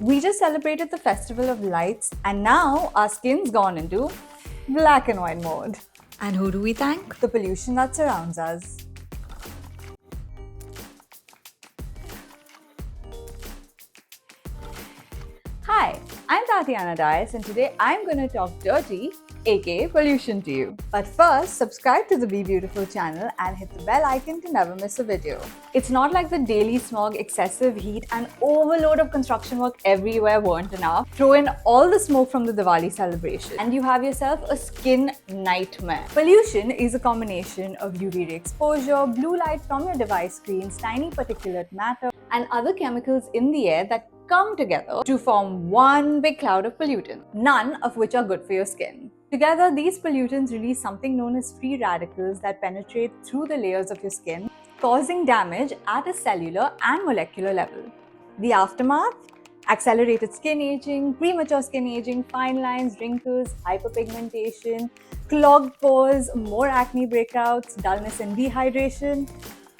We just celebrated the Festival of Lights and now our skin's gone into black and white mode. And who do we thank? The pollution that surrounds us. Hi, I'm Tatiana Dias and today I'm going to talk dirty, aka pollution to you. But first, subscribe to the Be Beautiful channel and hit the bell icon to never miss a video. It's not like the daily smog, excessive heat and overload of construction work everywhere weren't enough. Throw in all the smoke from the Diwali celebration and you have yourself a skin nightmare. Pollution is a combination of UV ray exposure, blue light from your device screens, tiny particulate matter and other chemicals in the air that come together to form one big cloud of pollutants, none of which are good for your skin. Together, these pollutants release something known as free radicals that penetrate through the layers of your skin, causing damage at a cellular and molecular level. The aftermath? Accelerated skin aging, premature skin aging, fine lines, wrinkles, hyperpigmentation, clogged pores, more acne breakouts, dullness and dehydration.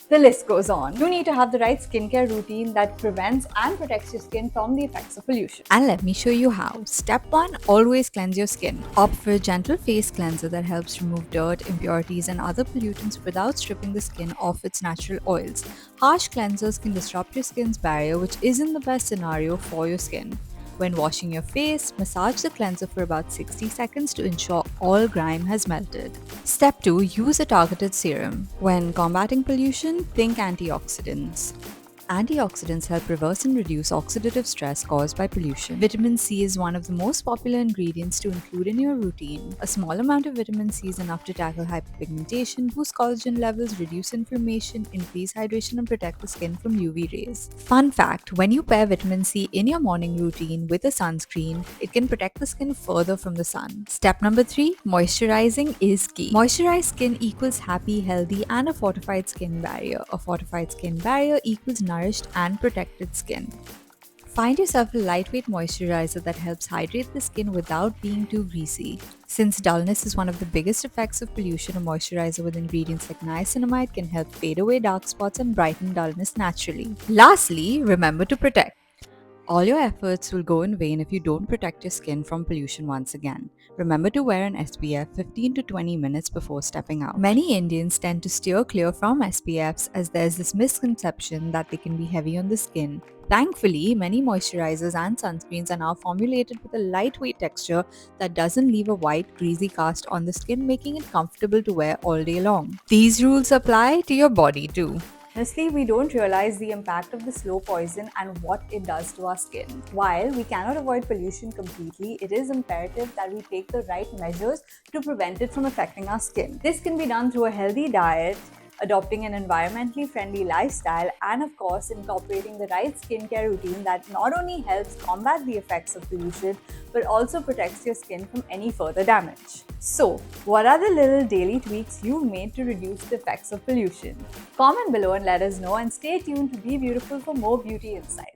The list goes on. You need to have the right skincare routine that prevents and protects your skin from the effects of pollution. And let me show you how. Step 1. Always cleanse your skin. Opt for a gentle face cleanser that helps remove dirt, impurities, and other pollutants without stripping the skin of its natural oils. Harsh cleansers can disrupt your skin's barrier, which isn't the best scenario for your skin. When washing your face, massage the cleanser for about 60 seconds to ensure all grime has melted. Step 2. Use a targeted serum. When combating pollution, think antioxidants. Antioxidants help reverse and reduce oxidative stress caused by pollution. Vitamin C is one of the most popular ingredients to include in your routine. A small amount of vitamin C is enough to tackle hyperpigmentation, boost collagen levels, reduce inflammation, increase hydration, and protect the skin from UV rays. Fun fact, when you pair vitamin C in your morning routine with a sunscreen, it can protect the skin further from the sun. Step number 3, moisturizing is key. Moisturized skin equals happy, healthy, and a fortified skin barrier. A fortified skin barrier equals nourished and protected skin. Find yourself a lightweight moisturizer that helps hydrate the skin without being too greasy. Since dullness is one of the biggest effects of pollution, a moisturizer with ingredients like niacinamide can help fade away dark spots and brighten dullness naturally. Lastly, remember to protect. All your efforts will go in vain if you don't protect your skin from pollution once again. Remember to wear an SPF 15 to 20 minutes before stepping out. Many Indians tend to steer clear from SPFs as there's this misconception that they can be heavy on the skin. Thankfully, many moisturizers and sunscreens are now formulated with a lightweight texture that doesn't leave a white, greasy cast on the skin, making it comfortable to wear all day long. These rules apply to your body too. Honestly, we don't realize the impact of the slow poison and what it does to our skin. While we cannot avoid pollution completely, it is imperative that we take the right measures to prevent it from affecting our skin. This can be done through a healthy diet, adopting an environmentally friendly lifestyle, and of course, incorporating the right skincare routine that not only helps combat the effects of pollution, but also protects your skin from any further damage. So, what are the little daily tweaks you've made to reduce the effects of pollution? Comment below and let us know, and stay tuned to Be Beautiful for more beauty insights.